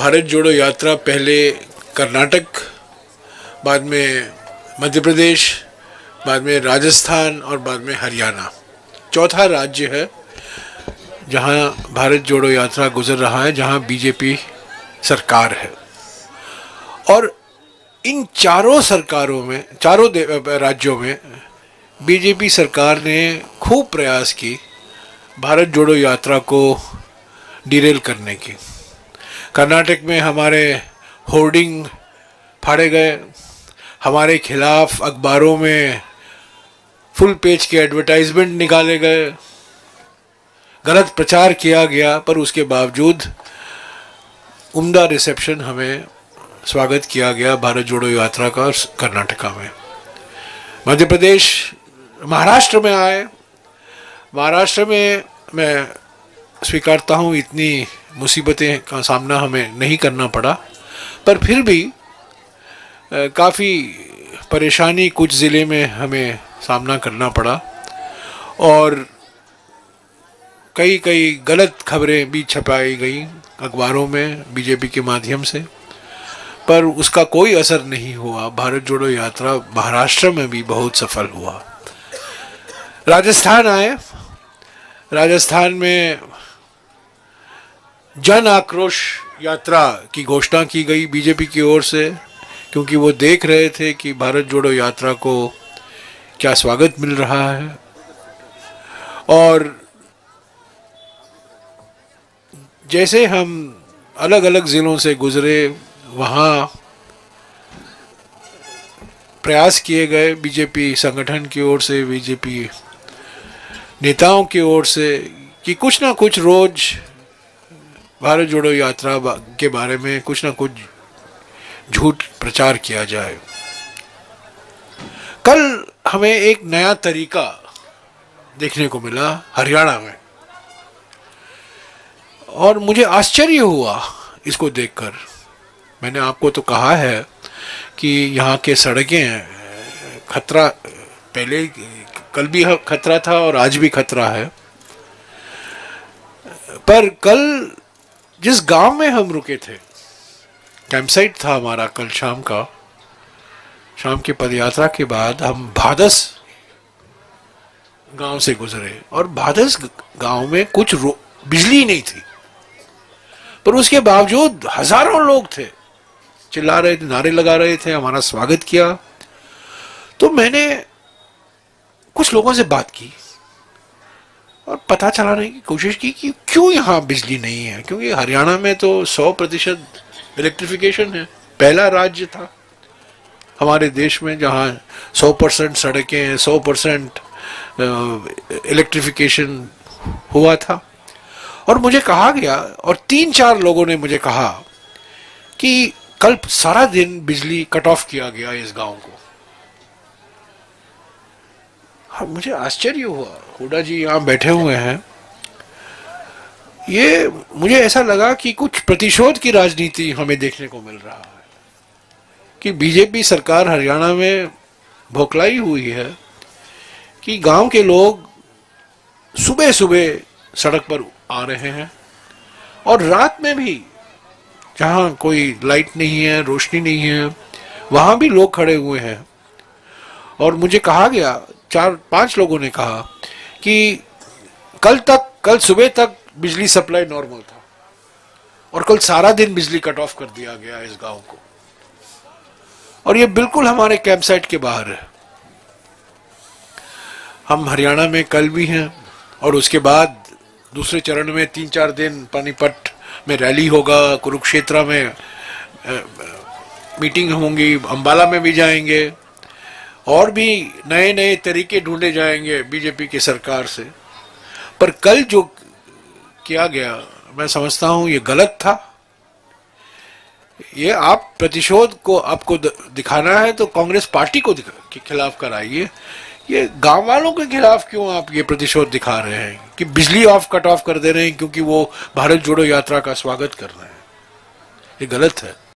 भारत जोड़ो यात्रा पहले कर्नाटक, बाद में मध्य प्रदेश, बाद में राजस्थान और बाद में हरियाणा, चौथा राज्य है जहां भारत जोड़ो यात्रा गुजर रहा है, जहां बीजेपी सरकार है। और इन चारों सरकारों में, चारों राज्यों में बीजेपी सरकार ने खूब प्रयास की भारत जोड़ो यात्रा को डिरेल करने की। कर्नाटक में हमारे होर्डिंग फाड़े गए, हमारे खिलाफ अखबारों में फुल पेज के एडवर्टाइजमेंट निकाले गए, गलत प्रचार किया गया, पर उसके बावजूद उम्दा रिसेप्शन हमें स्वागत किया गया भारत जोड़ो यात्रा का कर्नाटका में। मध्य प्रदेश, महाराष्ट्र में आए। महाराष्ट्र में मैं स्वीकारता हूँ इतनी मुसीबतें का सामना हमें नहीं करना पड़ा, पर फिर भी काफ़ी परेशानी कुछ ज़िले में हमें सामना करना पड़ा और कई गलत खबरें भी छपाई गई अखबारों में बीजेपी के माध्यम से, पर उसका कोई असर नहीं हुआ। भारत जोड़ो यात्रा महाराष्ट्र में भी बहुत सफल हुआ। राजस्थान आए। राजस्थान में जन आक्रोश यात्रा की घोषणा की गई बीजेपी की ओर से, क्योंकि वो देख रहे थे कि भारत जोड़ो यात्रा को क्या स्वागत मिल रहा है। और जैसे हम अलग अलग ज़िलों से गुजरे, वहाँ प्रयास किए गए बीजेपी संगठन की ओर से, बीजेपी नेताओं की ओर से, कि कुछ ना कुछ रोज भारत जोड़ो यात्रा के बारे में कुछ ना कुछ झूठ प्रचार किया जाए। कल हमें एक नया तरीका देखने को मिला हरियाणा में, और मुझे आश्चर्य हुआ इसको देखकर। मैंने आपको तो कहा है कि यहाँ के सड़कें खतरा, पहले कल भी खतरा था और आज भी खतरा है, पर कल जिस गांव में हम रुके थे, कैंपसाइट था हमारा कल शाम का, शाम की पदयात्रा के बाद हम भादस गांव से गुजरे, और भादस गांव में कुछ बिजली नहीं थी, पर उसके बावजूद हजारों लोग थे, चिल्ला रहे थे, नारे लगा रहे थे, हमारा स्वागत किया। तो मैंने कुछ लोगों से बात की और पता चलाने की कोशिश की कि क्यों यहाँ बिजली नहीं है, क्योंकि हरियाणा में तो 100% इलेक्ट्रिफिकेशन है। पहला राज्य था हमारे देश में जहाँ 100% सड़कें, 100% इलेक्ट्रिफिकेशन हुआ था। और मुझे कहा गया, और 3-4 लोगों ने मुझे कहा कि कल सारा दिन बिजली कट ऑफ किया गया इस गांव को। हाँ, मुझे आश्चर्य हुआ। हुडा जी यहाँ बैठे हुए हैं, ये मुझे ऐसा लगा कि कुछ प्रतिशोध की राजनीति हमें देखने को मिल रहा है, कि बीजेपी सरकार हरियाणा में भोखलाई हुई है कि गांव के लोग सुबह सुबह सड़क पर आ रहे हैं, और रात में भी जहां कोई लाइट नहीं है, रोशनी नहीं है, वहां भी लोग खड़े हुए हैं। और मुझे कहा गया, 4-5 लोगों ने कहा कि कल सुबह तक बिजली सप्लाई नॉर्मल था, और कल सारा दिन बिजली कट ऑफ कर दिया गया इस गांव को। और ये बिल्कुल हमारे कैंप साइट के बाहर है। हम हरियाणा में कल भी हैं, और उसके बाद दूसरे चरण में 3-4 दिन पानीपत में रैली होगा, कुरुक्षेत्र में मीटिंग होंगी, अंबाला में भी जाएंगे, और भी नए नए तरीके ढूंढे जाएंगे बीजेपी की सरकार से। पर कल जो किया गया, मैं समझता हूं ये गलत था। ये आप प्रतिशोध को आपको दिखाना है तो कांग्रेस पार्टी को के खिलाफ कराइए। ये गांव वालों के खिलाफ क्यों आप ये प्रतिशोध दिखा रहे हैं कि बिजली कट ऑफ कर दे रहे हैं क्योंकि वो भारत जोड़ो यात्रा का स्वागत कर रहे हैं? ये गलत है।